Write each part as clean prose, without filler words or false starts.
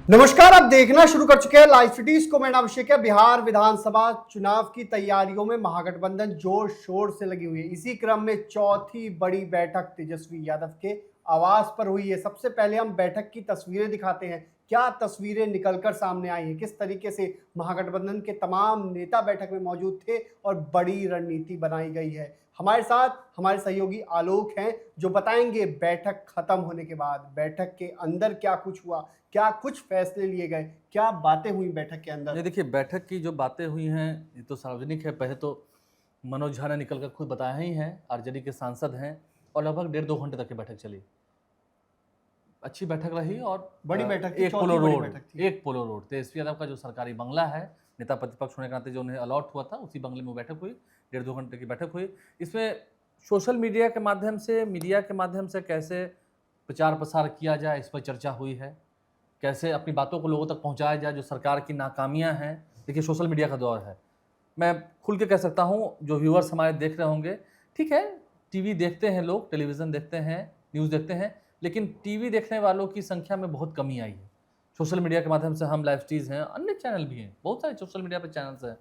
नमस्कार, आप देखना शुरू कर चुके हैं लाइव सिटीज को। मेरा अभिषेक है। बिहार विधानसभा चुनाव की तैयारियों में महागठबंधन जोर शोर से लगी हुई है। इसी क्रम में चौथी बड़ी बैठक तेजस्वी यादव के आवास पर हुई है। सबसे पहले हम बैठक की तस्वीरें दिखाते हैं। क्या तस्वीरें निकलकर सामने आई हैं, किस तरीके से महागठबंधन के तमाम नेता बैठक में मौजूद थे और बड़ी रणनीति बनाई गई है। हमारे साथ हमारे सहयोगी आलोक हैं जो बताएंगे बैठक खत्म होने के बाद बैठक के अंदर क्या कुछ हुआ, क्या कुछ फैसले लिए गए, क्या बातें हुई बैठक के अंदर। नहीं, देखिए बैठक की जो बातें हुई हैं ये तो सार्वजनिक है। पहले तो मनोज झा ने निकल कर खुद बताया ही है, आरजेडी के सांसद हैं, और लगभग 1.5-2 घंटे तक की बैठक चली। अच्छी बैठक रही और बड़ी बैठक थी, एक चौथी पोलो बड़ी रोड बैठक थी। एक पोलो रोड तेजस्वी यादव का जो सरकारी बंगला है, नेता प्रतिपक्ष होने के नाते जो उन्हें अलॉट हुआ था, उसी बंगले में बैठक हुई। 1.5-2 घंटे की बैठक हुई। इसमें सोशल मीडिया के माध्यम से, मीडिया के माध्यम से कैसे प्रचार प्रसार किया जाए, इस पर चर्चा हुई है। कैसे अपनी बातों को लोगों तक पहुंचाया जाए, जो सरकार की नाकामियां हैं। देखिए सोशल मीडिया का दौर है, मैं खुल के कह सकता हूं, जो व्यूअर्स हमारे देख रहे होंगे, ठीक है टीवी देखते हैं लोग, टेलीविज़न देखते हैं, न्यूज़ देखते हैं, लेकिन टीवी देखने वालों की संख्या में बहुत कमी आई है। सोशल मीडिया के माध्यम से हम लाइव स्ट्रीम्स हैं, अन्य चैनल भी हैं, बहुत सारे सोशल मीडिया पर चैनल्स हैं,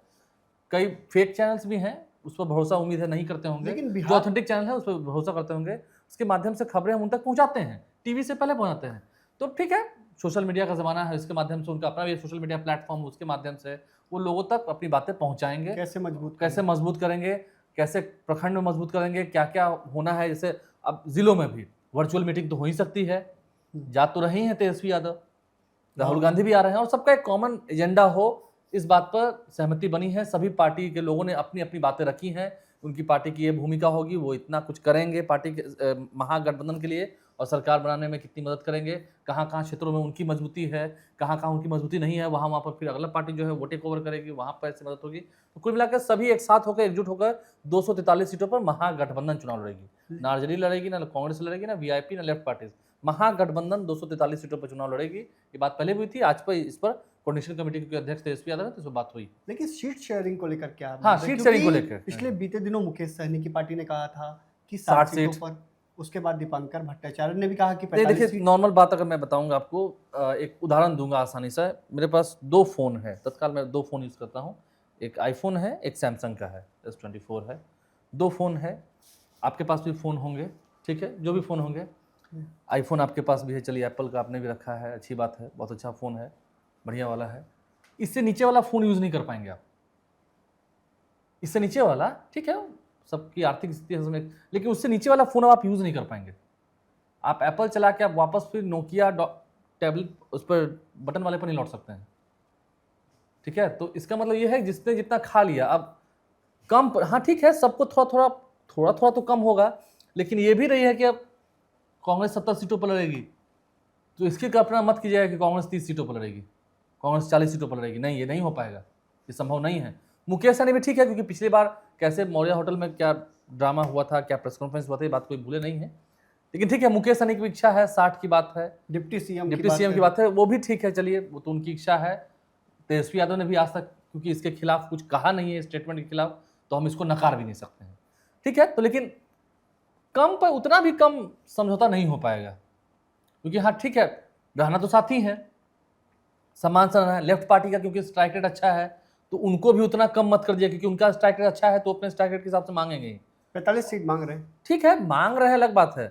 कई फेक चैनल्स भी हैं, उस पर भरोसा उम्मीद है नहीं करते होंगे, लेकिन जो ऑथेंटिक चैनल है उस पर भरोसा करते होंगे। उसके माध्यम से खबरें हम उन तक पहुंचाते हैं, टीवी से पहले पहुंचाते हैं। तो ठीक है, सोशल मीडिया का ज़माना है, इसके माध्यम से उनका अपना भी सोशल मीडिया प्लेटफॉर्म, उसके माध्यम से वो लोगों तक अपनी बातें पहुंचाएंगे। कैसे मजबूत करेंगे, कैसे प्रखंड में मजबूत करेंगे, क्या क्या होना है। जैसे अब जिलों में भी वर्चुअल मीटिंग तो हो ही सकती है, जा तो रही हैं तेजस्वी यादव, राहुल गांधी भी आ रहे हैं, और सबका एक कॉमन एजेंडा हो, इस बात पर सहमति बनी है। सभी पार्टी के लोगों ने अपनी अपनी बातें रखी हैं, उनकी पार्टी की ये भूमिका होगी, वो इतना कुछ करेंगे पार्टी के महागठबंधन के लिए, और सरकार बनाने में कितनी मदद करेंगे, कहाँ कहाँ क्षेत्रों में उनकी मजबूती है, कहाँ कहाँ उनकी मजबूती नहीं है, वहाँ पर फिर अगला पार्टी जो है वो टेक ओवर करेगी, वहाँ पर ऐसे मदद होगी। तो कुल मिलाकर सभी एक साथ होकर, एकजुट होकर 243 सीटों पर महागठबंधन चुनाव लड़ेगी। ना आरजेडी लड़ेगी, ना कांग्रेस लड़ेगी, ना वीआईपी, ना लेफ्ट पार्टीज। महागठबंधन 243 सीटों पर चुनाव लड़ेगी। ये बात पहले भी हुई थी, आज पर इस पर कोऑर्डिनेशन कमेटी के अध्यक्ष तेजस्वी यादव है, तो इस पर बात हुई। लेकिन सीट शेयरिंग को लेकर क्या हाँ, सीट शेयरिंग को लेकर पिछले बीते दिनों मुकेश सहनी की पार्टी ने कहा था कि 60 सीटों सीट पर, उसके बाद दीपांकर भट्टाचार्य ने भी कहा कि नहीं, 45 देखिए सीट। नॉर्मल बात अगर मैं बताऊंगा आपको, एक उदाहरण दूंगा आसानी से। मेरे पास 2 फ़ोन है, तत्काल मैं 2 फ़ोन यूज़ करता हूँ। एक आईफोन है, एक सैमसंग का है, S24 है। 2 फ़ोन है, आपके पास भी फ़ोन होंगे, ठीक है, जो भी फ़ोन होंगे। आईफोन आपके पास भी है, चलिए एप्पल का आपने भी रखा है, अच्छी बात है, बहुत अच्छा फ़ोन है, बढ़िया वाला है। इससे नीचे वाला फ़ोन यूज़ नहीं कर पाएंगे आप। इससे नीचे वाला, ठीक है, सबकी आर्थिक स्थिति है, लेकिन उससे नीचे वाला फ़ोन आप यूज़ नहीं कर पाएंगे। आप एप्पल चला के आप वापस फिर नोकिया टैबलेट उस पर बटन वाले पर नहीं लौट सकते हैं, ठीक है। तो इसका मतलब ये है जिसने जितना खा लिया, अब कम, हाँ ठीक है, सबको थोड़ा थोड़ा तो कम होगा, लेकिन ये भी रही है कि अब कांग्रेस 70 सीटों पर लड़ेगी, तो इसकी कल्पना मत कीजिएगा कि कांग्रेस 30 सीटों पर लड़ेगी, कांग्रेस 40 सीटों पर लड़ेगी। नहीं, ये नहीं हो पाएगा, ये संभव नहीं है। मुकेश सहनी भी ठीक है, क्योंकि पिछली बार कैसे मौर्य होटल में क्या ड्रामा हुआ था, क्या प्रेस कॉन्फ्रेंस हुआ था, ये बात कोई भूले नहीं है। लेकिन ठीक है, मुकेश सहनी की इच्छा है, 60 की बात है, डिप्टी सीएम की बात है, वो भी ठीक है, चलिए वो तो उनकी इच्छा है। तेजस्वी यादव ने भी आज तक क्योंकि इसके खिलाफ कुछ कहा नहीं है, स्टेटमेंट के खिलाफ, तो हम इसको नकार भी नहीं सकते हैं, ठीक है। तो लेकिन कम पर उतना भी कम समझौता नहीं हो पाएगा, क्योंकि हाँ ठीक है, रहना तो साथी है, सम्मान से रहना है। लेफ्ट पार्टी का क्योंकि स्ट्राइक रेट अच्छा है, तो उनको भी उतना कम मत कर दिया, क्योंकि उनका स्ट्राइक रेट अच्छा है, तो अपने स्ट्राइक रेट के हिसाब से मांगेंगे। 45 सीट मांग रहे हैं, ठीक है, मांग रहे हैं, अलग बात है।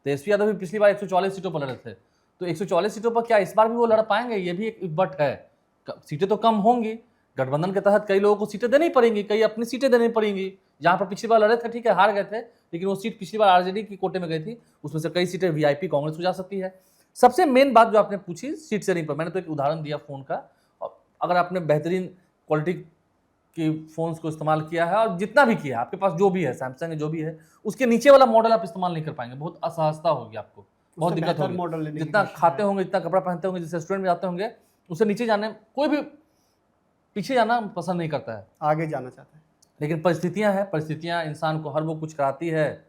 तेजस्वी यादव भी पिछली बार 144 सीटों पर लड़े थे, तो 144 सीटों पर क्या इस बार भी वो लड़ पाएंगे, ये भी एक बट है। सीटें तो कम होंगी, गठबंधन के तहत कई लोगों को सीटें देनी पड़ेंगी, कई अपनी सीटें देनी पड़ेंगी। जहां पर पिछली बार लड़े थे, ठीक है, हार गए थे, लेकिन वो सीट पिछली बार आरजेडी की कोटे में गई थी, उसमें से कई सीटें वीआईपी कांग्रेस को जा सकती है। सबसे मेन बात जो आपने पूछी सीट शेयरिंग पर, मैंने तो एक उदाहरण दिया फ़ोन का। और अगर आपने बेहतरीन क्वालिटी के फ़ोन्स को इस्तेमाल किया है, और जितना भी किया, आपके पास जो भी है, सैमसंग जो भी है, उसके नीचे वाला मॉडल आप इस्तेमाल नहीं कर पाएंगे, बहुत असहजता होगी आपको, बहुत दिक्कत होगी। जितना खाते होंगे, जितना कपड़ा पहनते होंगे, जिस रेस्टोरेंट में जाते होंगे, उससे नीचे जाने कोई भी पीछे जाना पसंद नहीं करता है, आगे जाना चाहता है। लेकिन परिस्थितियां इंसान को हर वो कुछ कराती है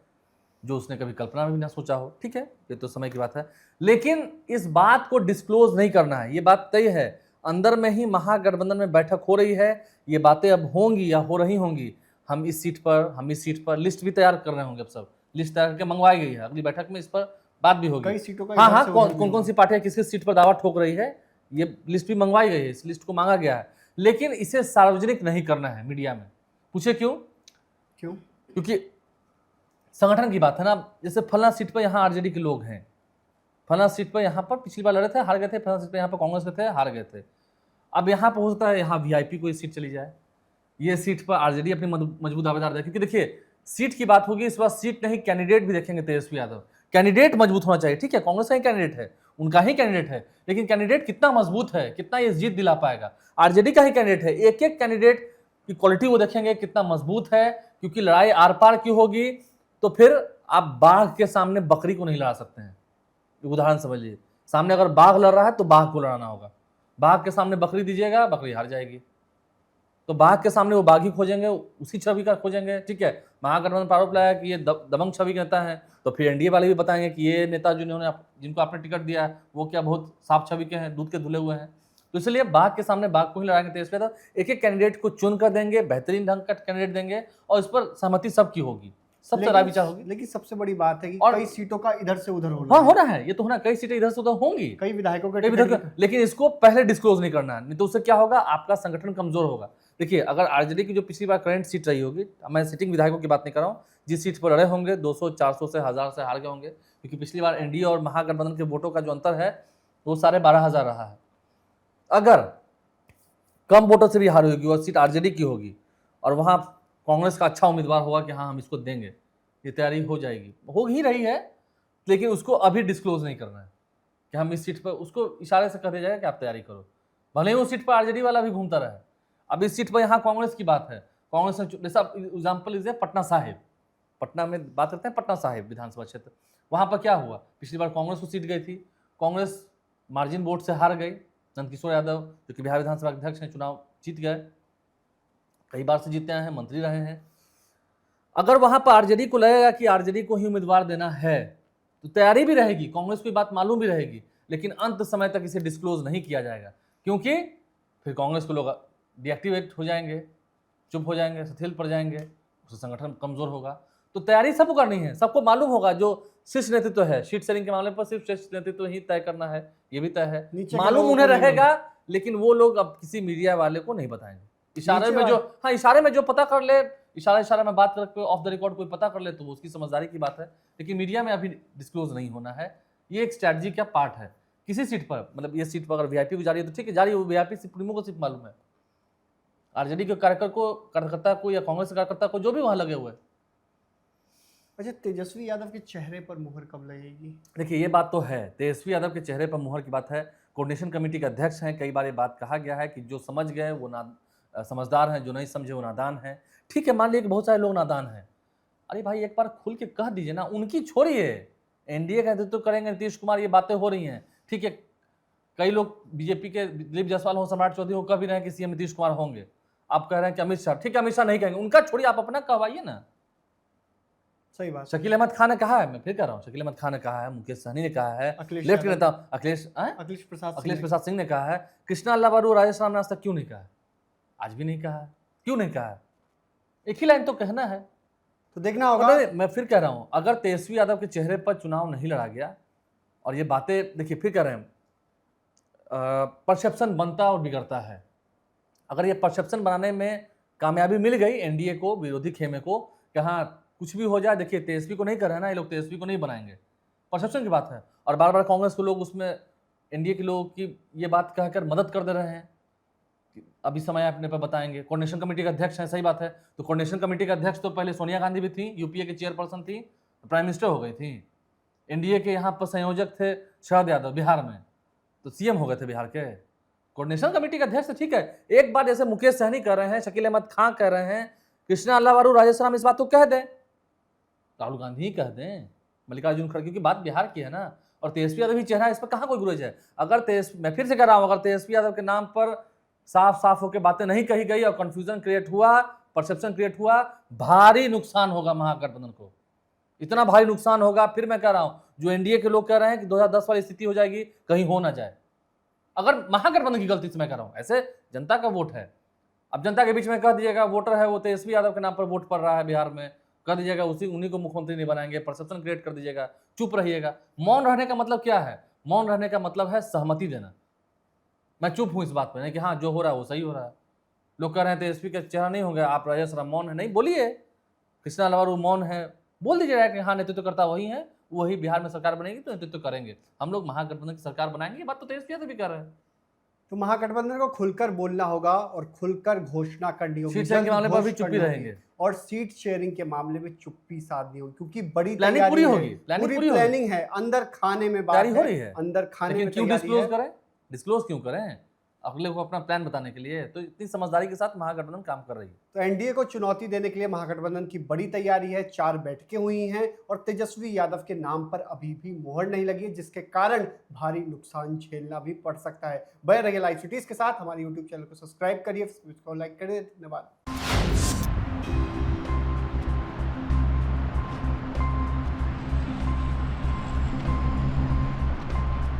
जो उसने कभी कल्पना में भी ना सोचा हो, ठीक है, ये तो समय की बात है। लेकिन इस बात को डिस्क्लोज नहीं करना है, ये बात तय है, अंदर में ही महागठबंधन में बैठक हो रही है, ये बातें अब होंगी या हो रही होंगी। हम इस सीट पर लिस्ट भी तैयार कर रहे होंगे, अब सब लिस्ट तैयार करके मंगवाई गई है, अगली बैठक में इस पर बात भी होगी। कई सीटों का हाँ, कौन कौन सी पार्टियां किस किस सीट पर दावा ठोक रही है, ये लिस्ट भी मंगवाई गई है, इस लिस्ट को मांगा गया है, लेकिन इसे सार्वजनिक नहीं करना है मीडिया में। पूछे क्यों? क्यों? क्योंकि संगठन की बात है ना। जैसे फलना सीट पर यहाँ आरजेडी के लोग हैं, फलना सीट पर यहाँ पर पिछली बार लड़े थे, हार गए थे, फलना सीट पर यहाँ पर कांग्रेस के थे, हार गए थे। अब यहाँ पर हो सकता है यहाँ वीआईपी को सीट चली जाए, ये सीट पर आरजेडी अपनी मजबूत दावेदार देखे। क्योंकि देखिए सीट की बात होगी, इस बार सीट नहीं कैंडिडेट भी देखेंगे तेजस्वी यादव। कैंडिडेट मजबूत होना चाहिए, ठीक है, कांग्रेस का ही कैंडिडेट है, उनका ही कैंडिडेट है, लेकिन कैंडिडेट कितना मजबूत है, कितना ये जीत दिला पाएगा। आरजेडी का ही कैंडिडेट है, एक एक कैंडिडेट की क्वालिटी वो देखेंगे कितना मजबूत है, क्योंकि लड़ाई आर पार की होगी। तो फिर आप बाघ के सामने बकरी को नहीं लड़ा सकते हैं। उदाहरण समझ लीजिए, सामने अगर बाघ लड़ रहा है तो बाघ को लड़ाना होगा, बाघ के सामने बकरी दीजिएगा, बकरी हार जाएगी। तो बाघ के सामने वो बाघ ही खोजेंगे, उसी छवि का खोजेंगे, ठीक है। महागठबंधन पर आरोप लगाया कि ये दबंग छवि के नेता हैं, तो फिर एनडीए वाले भी बताएंगे कि ये नेता जिन्होंने जिनको आपने टिकट दिया है वो क्या बहुत साफ छवि के हैं, दूध के धुले हुए हैं। तो इसलिए बाघ के सामने बाघ को ही लड़ाएंगे तेजस्वी यादव। एक एक कैंडिडेट को चुन कर देंगे, बेहतरीन ढंग का कैंडिडेट देंगे, और इस पर सहमति सबकी होगी, सबसे राय विचार होगी। लेकिन सबसे बड़ी बात है कि और कई सीटों का इधर से उधर होना हाँ होना है, ये तो होना, कई सीटें इधर से उधर होंगी, कई विधायकों के कई विधायक, लेकिन इसको पहले डिस्क्लोज नहीं करना है, नहीं तो उससे क्या होगा, आपका संगठन कमजोर होगा। देखिए अगर आरजेडी की जो पिछली बार करंट सीट रही होगी, मैं सिटिंग विधायकों की बात नहीं कर रहा हूँ, जिस सीट पर लड़े होंगे 200 400 से 1000 से हार गए होंगे, क्योंकि पिछली बार एनडीए और महागठबंधन के वोटों का जो अंतर है वो 12,500 रहा है। अगर कम वोटों से भी हारी होगी और सीट आरजेडी की होगी और वहां कांग्रेस का अच्छा उम्मीदवार होगा कि हाँ हम इसको देंगे, ये तैयारी हो जाएगी, हो ही रही है, लेकिन उसको अभी डिस्क्लोज नहीं करना है कि हम इस सीट पर, उसको इशारे से कह दिया जाएगा कि आप तैयारी करो, भले ही उस सीट पर आरजेडी वाला भी घूमता रहे। अब इस सीट पर यहाँ कांग्रेस की बात है, कांग्रेस ने जैसा एग्जाम्पल लीजिए पटना साहिब, पटना में बात करते हैं, पटना साहिब विधानसभा क्षेत्र, वहां पर क्या हुआ, पिछली बार कांग्रेस को सीट गई थी, कांग्रेस मार्जिन वोट से हार गई, नंदकिशोर यादव जो कि बिहार विधानसभा अध्यक्ष हैं चुनाव जीत गए, कई बार से जीते आए हैं, मंत्री रहे हैं। अगर वहां पर आरजेडी को लगेगा कि आरजेडी को ही उम्मीदवार देना है तो तैयारी भी रहेगी, कांग्रेस को बात मालूम भी रहेगी, लेकिन अंत समय तक इसे डिस्क्लोज नहीं किया जाएगा, क्योंकि फिर कांग्रेस के लोग डीएक्टिवेट हो जाएंगे, चुप हो जाएंगे, शिथिल पड़ जाएंगे, उससे संगठन कमजोर होगा। तो तैयारी सबको करनी है, सबको मालूम होगा, जो शीर्ष नेतृत्व है, सीट शेयरिंग के मामले पर सिर्फ शीर्ष नेतृत्व ही तय करना है, ये भी तय है, मालूम उन्हें रहेगा, लेकिन वो लोग अब किसी मीडिया वाले को नहीं बताएंगे। इशारे में जो, हाँ इशारे में जो पता कर ले, इशारा में बात करके ऑफ द रिकॉर्ड कोई पता कर ले तो वो उसकी समझदारी की बात है, लेकिन मीडिया में अभी डिस्क्लोज नहीं होना है। ये एक स्ट्रैटेजी का पार्ट है। किसी सीट पर, मतलब ये सीट पर अगर वीआईपी को जा रही है तो ठीक है, जा रही है, वो वीआईपी सुप्रीमो को सिर्फ मालूम है, आरजेडी के कार्यकर्ता को या कांग्रेस के कार्यकर्ता को जो भी वहां लगे हुए। अच्छा, तेजस्वी यादव के चेहरे पर मुहर कब लगेगी? देखिए ये बात तो है, तेजस्वी यादव के चेहरे पर मुहर की बात है, कोऑर्डिनेशन कमेटी के अध्यक्ष हैं, कई बार ये बात कहा गया है कि जो समझ गए वो समझदार हैं, जो नहीं समझे वो नादान हैं। ठीक है, मान लीजिए कि बहुत सारे लोग नादान हैं, अरे भाई एक बार खुल के कह दीजिए ना, उनकी छोड़िए, एनडीए का नेतृत्व करेंगे नीतीश कुमार, ये बातें हो रही हैं, ठीक है, कई लोग बीजेपी के दिलीप जायसवाल हो, सम्राट चौधरी हो, कह भी रहे हैं कि सीएम नीतीश कुमार होंगे, आप कह रहे हैं कि अमित शाह, ठीक है अमित शाह नहीं कहेंगे, उनका छोड़िए, आप अपना कहवाइए ना। सही बात। शकील अहमद खान ने कहा है, मैं फिर कह रहा हूँ, शकील अहमद खान ने कहा है, मुकेश सहनी ने कहा है, लेफ्ट के नेता अखिलेश प्रसाद सिंह ने कहा है, कृष्णा अल्लाबारू राजेश राम ने आज तक क्यों नहीं कहा है, आज भी नहीं कहा है, क्यों नहीं कहा है, एक ही लाइन तो कहना है, तो देखना होगा। मैं फिर कह रहा हूं, अगर तेजस्वी यादव के चेहरे पर चुनाव नहीं लड़ा गया, और ये बातें देखिए फिर कह रहे हैं, परसेप्शन बनता और बिगड़ता है, अगर ये परसेप्शन बनाने में कामयाबी मिल गई एनडीए को, विरोधी खेमे को, कि हाँ कुछ भी हो जाए, देखिए तेजस्वी को नहीं कर रहे हैं ना ये लोग, तेजस्वी को नहीं बनाएंगे, परसेप्शन की बात है, और बार बार कांग्रेस के लोग उसमें एनडीए के लोगों की ये बात कहकर मदद कर दे रहे हैं, अभी समय अपने पर बताएंगे, कोऑर्डिनेशन कमेटी के अध्यक्ष हैं, सही बात है, तो कोऑर्डिनेशन कमेटी के अध्यक्ष तो पहले सोनिया गांधी भी थी, यूपीए के चेयरपर्सन थी, प्राइम मिनिस्टर हो गई थी, एनडीए के यहाँ पर संयोजक थे शरद यादव बिहार में, तो सीएम हो गए थे बिहार के, कोऑर्डिनेशन कमेटी के अध्यक्ष, ठीक है, एक बार जैसे मुकेश सहनी कर रहे हैं, शकील अहमद खान कह रहे हैं, कृष्णा अल्लाबारू राजेश राम इस बात को कह दें, राहुल गांधी ही कह दें, मल्लिकार्जुन खड़गे की बात बिहार की है ना, और तेजस्वी यादव ही चेहरा, इस पर कहाँ कोई गुरेज है। अगर मैं फिर से कह रहा हूं, अगर तेजस्वी यादव के नाम पर साफ साफ होकर बातें नहीं कही गई और कंफ्यूजन क्रिएट हुआ, परसेप्शन क्रिएट हुआ, भारी नुकसान होगा महागठबंधन को, इतना भारी नुकसान होगा, फिर मैं कह रहा हूं, जो एनडीए के लोग कह रहे हैं कि 2010 वाली स्थिति हो जाएगी, कहीं हो ना जाए, अगर महागठबंधन की गलती से मैं कह रहा हूं, ऐसे जनता का वोट है, अब जनता के बीच में कह दीजिएगा वोटर है वो तेजस्वी यादव के नाम पर वोट पड़ रहा है बिहार में, कह दीजिएगा उन्हीं को मुख्यमंत्री नहीं बनाएंगे, परसेप्शन क्रिएट कर दीजिएगा, चुप रहिएगा। मौन रहने का मतलब क्या है? मौन रहने का मतलब है सहमति देना। मैं चुप हूं इस बात पे, नहीं कि हाँ जो हो रहा है वो सही हो रहा है। लोग कह रहे हैं तेजस्वी का चेहरा नहीं हो गया, आप राजेश राम मौन है, नहीं बोलिए। कृष्णा लाल मौन है, बोल दीजिए कि हाँ नेतृत्व करता वही है, वही बिहार में सरकार बनेगी तो नेतृत्व करेंगे, हम लोग महागठबंधन की सरकार बनाएंगे। ये बात तो तेजस्वी यादव भी कर रहे हैं। तो महागठबंधन को खुलकर बोलना होगा और खुलकर घोषणा करनी होगी, सीट शेयरिंग के जल्द मामले पर भी घोष चुप्पी करनी होगी रहेंगे। और सीट शेयरिंग के मामले में चुप्पी साधनी होगी, क्योंकि बड़ी प्लानिंग तैयारी पूरी है, होगी, प्लानिंग पूरी होगी। प्लानिंग है, अंदर खाने में बात तैयारी हो है, रही है, अंदर खाने लेकिन में क्यों तैयारी डिस्क्लोज है। करें, डिस्क्लोज क्यों करें अगले को अपना प्लान बताने के लिए? तो इतनी समझदारी के साथ महागठबंधन काम कर रही है। तो एनडीए को चुनौती देने के लिए महागठबंधन की बड़ी तैयारी है, 4 बैठकें हुई हैं और तेजस्वी यादव के नाम पर अभी भी मोहर नहीं लगी है, जिसके कारण भारी नुकसान झेलना भी पड़ सकता है। बने रहिए लाइव सिटीज के साथ, हमारे यूट्यूब चैनल को सब्सक्राइब करिए, को लाइक करिए। धन्यवाद।